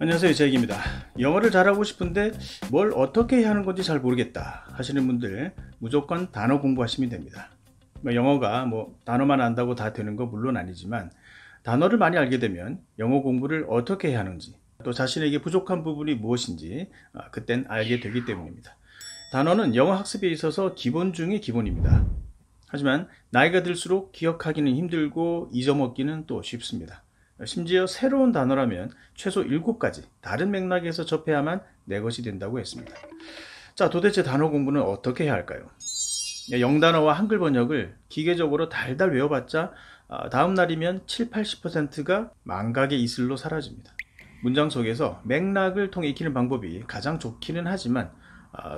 안녕하세요, 제이입니다. 영어를 잘하고 싶은데 뭘 어떻게 해야 하는 건지 잘 모르겠다 하시는 분들 무조건 단어 공부하시면 됩니다. 영어가 단어만 안다고 다 되는 건 물론 아니지만 단어를 많이 알게 되면 영어 공부를 어떻게 해야 하는지 또 자신에게 부족한 부분이 무엇인지 그땐 알게 되기 때문입니다. 단어는 영어 학습에 있어서 기본 중의 기본입니다. 하지만 나이가 들수록 기억하기는 힘들고 잊어먹기는 또 쉽습니다. 심지어 새로운 단어라면 최소 7가지 다른 맥락에서 접해야만 내 것이 된다고 했습니다. 자, 도대체 단어 공부는 어떻게 해야 할까요? 영단어와 한글 번역을 기계적으로 달달 외워봤자 다음 날이면 70~80%가 망각의 이슬로 사라집니다. 문장 속에서 맥락을 통해 익히는 방법이 가장 좋기는 하지만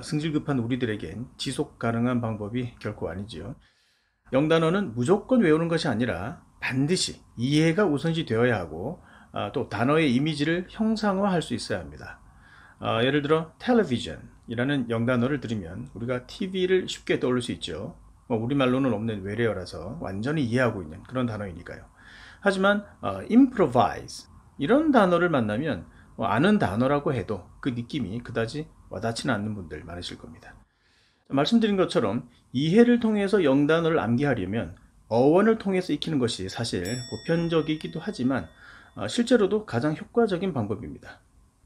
승질급한 우리들에겐 지속 가능한 방법이 결코 아니지요. 영단어는 무조건 외우는 것이 아니라 반드시 이해가 우선시 되어야 하고 또 단어의 이미지를 형상화할 수 있어야 합니다. 예를 들어 television이라는 영단어를 들으면 우리가 TV를 쉽게 떠올릴 수 있죠. 우리말로는 없는 외래어라서 완전히 이해하고 있는 그런 단어이니까요. 하지만 improvise 이런 단어를 만나면 아는 단어라고 해도 그 느낌이 그다지 와닿지는 않는 분들 많으실 겁니다. 말씀드린 것처럼 이해를 통해서 영단어를 암기하려면 어원을 통해서 익히는 것이 사실 보편적이기도 하지만 실제로도 가장 효과적인 방법입니다.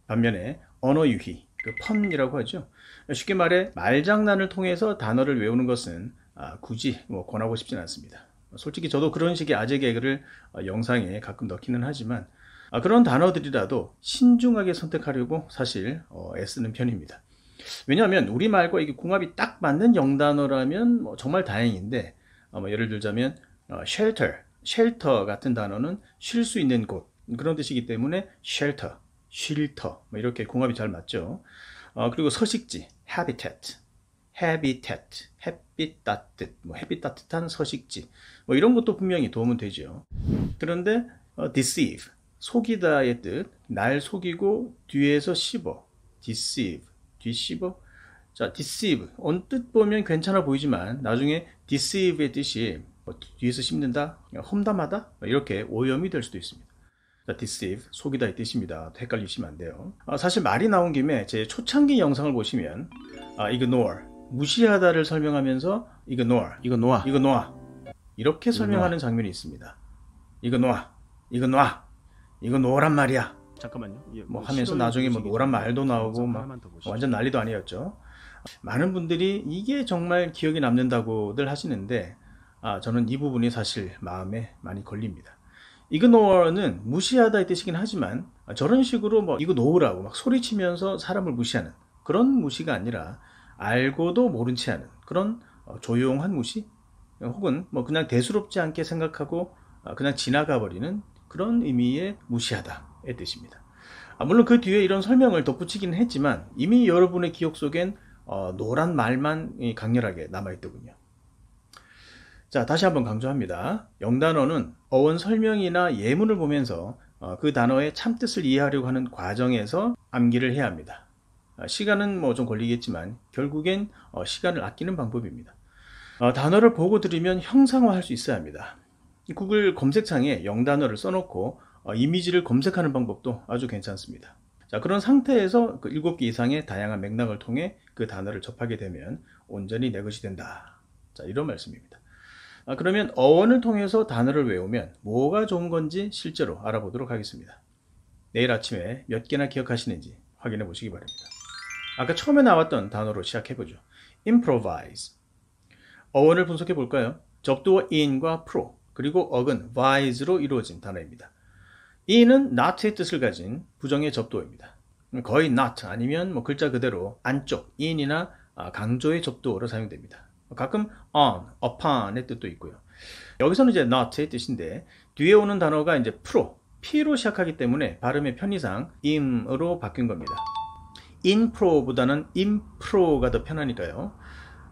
반면에 언어 유희, 펀이라고 하죠. 쉽게 말해 말장난을 통해서 단어를 외우는 것은 굳이 권하고 싶지는 않습니다. 솔직히 저도 그런 식의 아재 개그를 영상에 가끔 넣기는 하지만 그런 단어들이라도 신중하게 선택하려고 사실 애쓰는 편입니다. 왜냐하면 우리말과 이게 궁합이 딱 맞는 영단어라면 정말 다행인데 예를 들자면 shelter 같은 단어는 쉴 수 있는 곳 그런 뜻이기 때문에 shelter, 쉴터 이렇게 궁합이 잘 맞죠. 그리고 서식지 habitat, 햇빛 따뜻, 햇빛 따뜻한 서식지 이런 것도 분명히 도움은 되죠. 그런데 deceive, 속이다의 뜻, 날 속이고 뒤에서 씹어, deceive, 뒤씹어. 자, deceive 언뜻 보면 괜찮아 보이지만 나중에 deceive의 뜻이 뒤에서 씹는다, 험담하다 이렇게 오염이 될 수도 있습니다. 자, deceive 속이다의 뜻입니다. 헷갈리시면 안 돼요. 사실 말이 나온 김에 제 초창기 영상을 보시면 ignore 무시하다를 설명하면서 이거 놓아 이렇게 설명하는 장면이 있습니다. 이거 놓으란 말이야. 잠깐만요. 하면서 나중에 노란 말도 나오고 완전 난리도 아니었죠. 많은 분들이 이게 정말 기억에 남는다고들 하시는데 저는 이 부분이 사실 마음에 많이 걸립니다. ignore는 무시하다의 뜻이긴 하지만 저런 식으로 이거 놓으라고 막 소리치면서 사람을 무시하는 그런 무시가 아니라 알고도 모른 채 하는 그런 조용한 무시 혹은 그냥 대수롭지 않게 생각하고 그냥 지나가 버리는 그런 의미의 무시하다의 뜻입니다. 물론 그 뒤에 이런 설명을 덧붙이긴 했지만 이미 여러분의 기억 속엔 노란 말만 강렬하게 남아있더군요. 자, 다시 한번 강조합니다. 영단어는 어원 설명이나 예문을 보면서 그 단어의 참뜻을 이해하려고 하는 과정에서 암기를 해야 합니다. 시간은 좀 걸리겠지만 결국엔 시간을 아끼는 방법입니다. 단어를 보고 들으면 형상화할 수 있어야 합니다. 구글 검색창에 영단어를 써놓고 이미지를 검색하는 방법도 아주 괜찮습니다. 자, 그런 상태에서 7개 이상의 다양한 맥락을 통해 그 단어를 접하게 되면 온전히 내 것이 된다. 자, 이런 말씀입니다. 그러면 어원을 통해서 단어를 외우면 뭐가 좋은 건지 실제로 알아보도록 하겠습니다. 내일 아침에 몇 개나 기억하시는지 확인해 보시기 바랍니다. 아까 처음에 나왔던 단어로 시작해보죠. improvise. 어원을 분석해 볼까요? 접두어 in과 pro 그리고 어근 vise로 이루어진 단어입니다. in은 not의 뜻을 가진 부정의 접두어입니다. 거의 not 아니면 글자 그대로 안쪽 in이나 강조의 접두어로 사용됩니다. 가끔 on, upon의 뜻도 있고요. 여기서는 이제 not의 뜻인데 뒤에 오는 단어가 이제 pro, p로 시작하기 때문에 발음의 편의상 im으로 바뀐 겁니다. inpro보다는 impro가 더 편하니까요.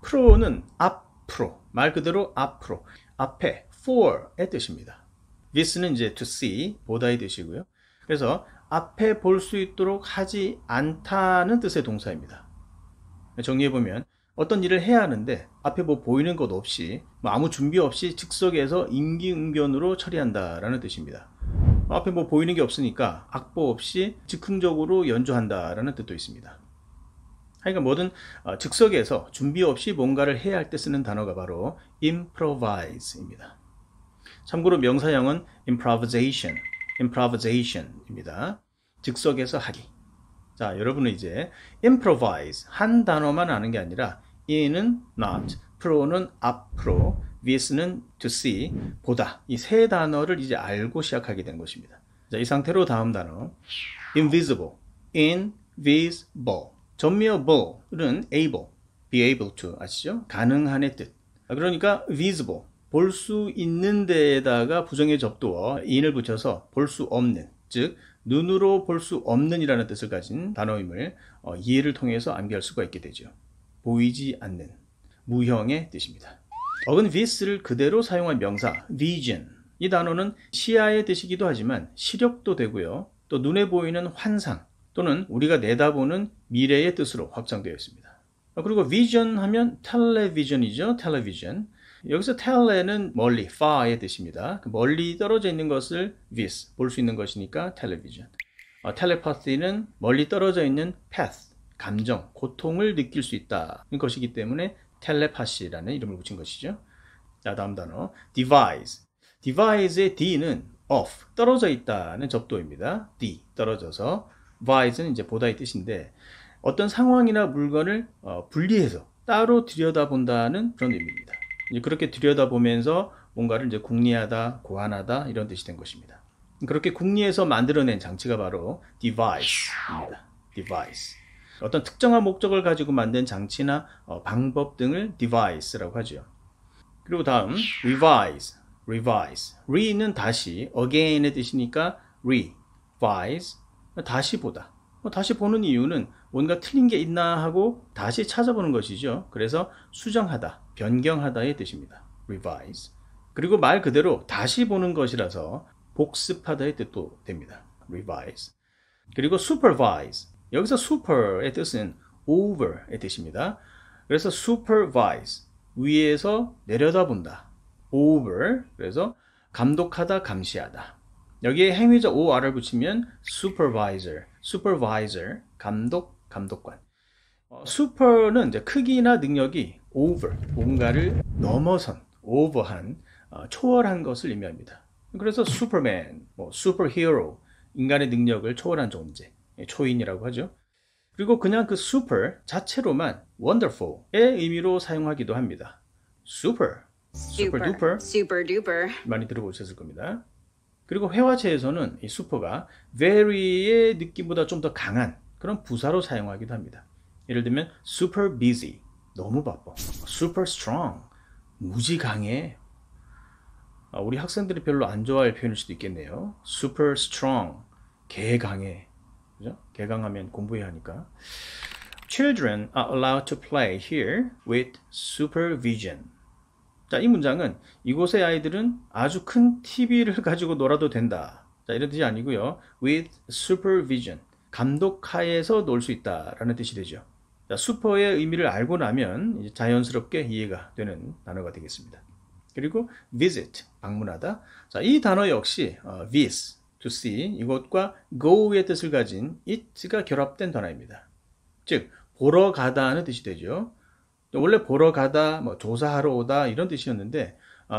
pro는 앞으로, 말 그대로 앞으로, 앞에 for의 뜻입니다. this는 이제 to see, 보다의 뜻이고요. 그래서 앞에 볼 수 있도록 하지 않다는 뜻의 동사입니다. 정리해보면 어떤 일을 해야 하는데 앞에 보이는 것 없이 아무 준비 없이 즉석에서 임기응변으로 처리한다라는 뜻입니다. 앞에 뭐 보이는 게 없으니까 악보 없이 즉흥적으로 연주한다라는 뜻도 있습니다. 하여간 뭐든 즉석에서 준비 없이 뭔가를 해야 할 때 쓰는 단어가 바로 improvise입니다. 참고로 명사형은 improvisation입니다. 즉석에서 하기. 자, 여러분은 이제 improvise 한 단어만 아는 게 아니라 in은 not, pro는 앞으로, vis는 to see, 보다. 이 세 단어를 이제 알고 시작하게 된 것입니다. 자, 이 상태로 다음 단어 invisible, invisible. 전미어 able은 able, be able to 아시죠? 가능한의 뜻. 그러니까 visible, 볼 수 있는 데에다가 부정의 접두어 in을 붙여서 볼 수 없는, 즉 눈으로 볼 수 없는 이라는 뜻을 가진 단어임을 이해를 통해서 암기할 수가 있게 되죠. 보이지 않는, 무형의 뜻입니다. 어근 vis를 그대로 사용한 명사 vision, 이 단어는 시야의 뜻이기도 하지만 시력도 되고요. 또 눈에 보이는 환상 또는 우리가 내다보는 미래의 뜻으로 확장되어 있습니다. 그리고 vision 하면 텔레비전이죠. 텔레비전. 여기서 텔레는 멀리, far의 뜻입니다. 멀리 떨어져 있는 것을 vis, 볼 수 있는 것이니까 텔레비전. 텔레파시는 멀리 떨어져 있는 path, 감정, 고통을 느낄 수 있다는 것이기 때문에 텔레파시라는 이름을 붙인 것이죠. 자, 다음 단어 devise. devise의 D는 off, 떨어져 있다는 접두어입니다. D, 떨어져서. vise는 이제 보다의 뜻인데 어떤 상황이나 물건을 분리해서 따로 들여다본다는 그런 의미입니다. 이제 그렇게 들여다보면서 뭔가를 이제 궁리하다, 고안하다 이런 뜻이 된 것입니다. 그렇게 궁리해서 만들어낸 장치가 바로 device입니다. device. 어떤 특정한 목적을 가지고 만든 장치나 방법 등을 device라고 하죠. 그리고 다음 revise. re는 다시, again의 뜻이니까 revise, 다시 보다. 다시 보는 이유는 뭔가 틀린 게 있나 하고 다시 찾아보는 것이죠. 그래서 수정하다, 변경하다의 뜻입니다. revise. 그리고 말 그대로 다시 보는 것이라서 복습하다의 뜻도 됩니다. revise. 그리고 supervise. 여기서 super의 뜻은 over의 뜻입니다. 그래서 supervise, 위에서 내려다본다. over, 그래서 감독하다, 감시하다. 여기에 행위자 or을 붙이면 supervisor, 감독, 감독관. super는 이제 크기나 능력이 over, 뭔가를 넘어선, over한, 초월한 것을 의미합니다. 그래서 superman, superhero, 인간의 능력을 초월한 존재, 초인이라고 하죠. 그리고 그냥 그 super 자체로만 wonderful의 의미로 사용하기도 합니다. super duper 많이 들어보셨을 겁니다. 그리고 회화체에서는 이 super가 very의 느낌보다 좀 더 강한 그런 부사로 사용하기도 합니다. 예를 들면 super busy, 너무 바빠. super strong, 무지 강해. 우리 학생들이 별로 안 좋아할 표현일 수도 있겠네요. super strong, 개강해. 그죠? 개강하면 공부해야 하니까. Children are allowed to play here with supervision. 자, 이 문장은 이곳의 아이들은 아주 큰 TV를 가지고 놀아도 된다. 자, 이런 뜻이 아니고요. with supervision, 감독하에서 놀 수 있다라는 뜻이 되죠. 자, 슈퍼의 의미를 알고 나면 이제 자연스럽게 이해가 되는 단어가 되겠습니다. 그리고 visit, 방문하다. 자, 이 단어 역시 vis, to see, 이것과 go의 뜻을 가진 it가 결합된 단어입니다. 즉, 보러 가다는 뜻이 되죠. 원래 보러 가다, 조사하러 오다 이런 뜻이었는데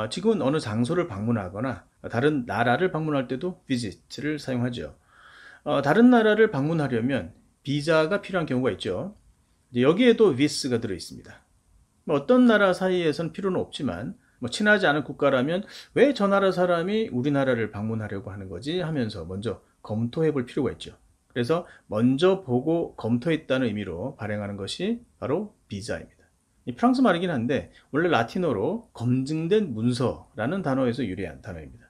지금은 어느 장소를 방문하거나 다른 나라를 방문할 때도 visit를 사용하죠. 다른 나라를 방문하려면 비자가 필요한 경우가 있죠. 여기에도 vis가 들어있습니다. 어떤 나라 사이에선 필요는 없지만 친하지 않은 국가라면 왜 저 나라 사람이 우리나라를 방문하려고 하는 거지 하면서 먼저 검토해 볼 필요가 있죠. 그래서 먼저 보고 검토했다는 의미로 발행하는 것이 바로 비자입니다. 프랑스 말이긴 한데 원래 라틴어로 검증된 문서라는 단어에서 유래한 단어입니다.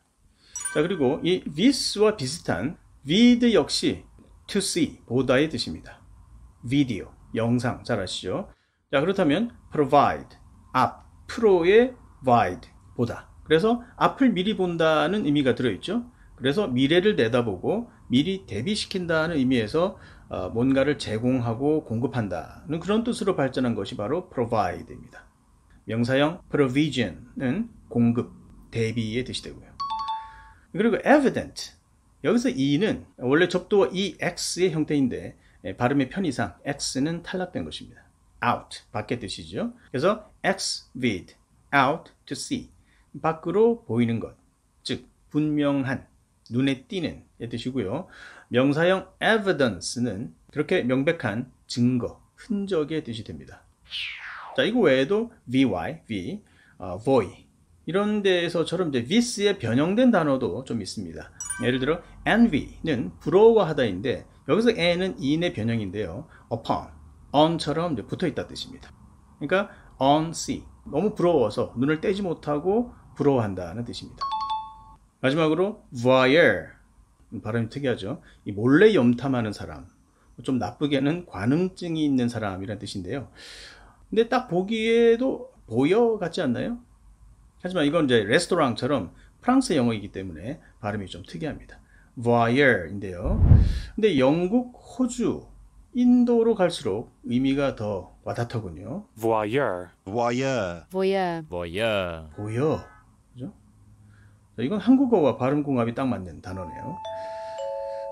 자, 그리고 이 vis와 비슷한 vid 역시 to see, 보다의 뜻입니다. 비디오, 영상 잘 아시죠? 자, 그렇다면 provide, 앞으로의 vide, 보다. 그래서 앞을 미리 본다는 의미가 들어있죠. 그래서 미래를 내다보고 미리 대비시킨다는 의미에서 뭔가를 제공하고 공급한다는 그런 뜻으로 발전한 것이 바로 provide입니다. 명사형 provision은 공급, 대비의 뜻이 되고요. 그리고 evident, 여기서 e는 원래 접두어 ex의 형태인데 발음의 편의상 x는 탈락된 것입니다. out, 밖의 뜻이죠. 그래서 x with, out to see, 밖으로 보이는 것, 즉 분명한, 눈에 띄는 의 뜻이고요. 명사형 evidence는 그렇게 명백한 증거, 흔적의 뜻이 됩니다. 자, 이거 외에도 vy, voy 이런 데에서처럼 이제 this에 변형된 단어도 좀 있습니다. 예를 들어 envy는 부러워하다인데 여기서 n은 in의 변형인데요. upon, on처럼 이제 붙어있다 뜻입니다. 그러니까 on see, 너무 부러워서 눈을 떼지 못하고 부러워한다는 뜻입니다. 마지막으로 voyeur, 발음이 특이하죠. 이 몰래 염탐하는 사람, 좀 나쁘게는 관음증이 있는 사람이라는 뜻인데요. 근데 딱 보기에도 보여 같지 않나요? 하지만 이건 이제 레스토랑처럼 프랑스 영어이기 때문에 발음이 좀 특이합니다. voyeur인데요. 근데 영국, 호주, 인도로 갈수록 의미가 더 와닿더군요. voyeur, voyeur, voyeur, voyeur, 보여. 그죠? 자, 이건 한국어와 발음 궁합이 딱 맞는 단어네요.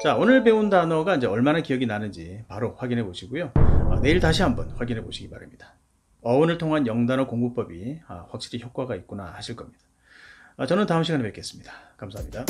자, 오늘 배운 단어가 이제 얼마나 기억이 나는지 바로 확인해 보시고요. 내일 다시 한번 확인해 보시기 바랍니다. 어원을 통한 영단어 공부법이 확실히 효과가 있구나 하실 겁니다. 저는 다음 시간에 뵙겠습니다. 감사합니다.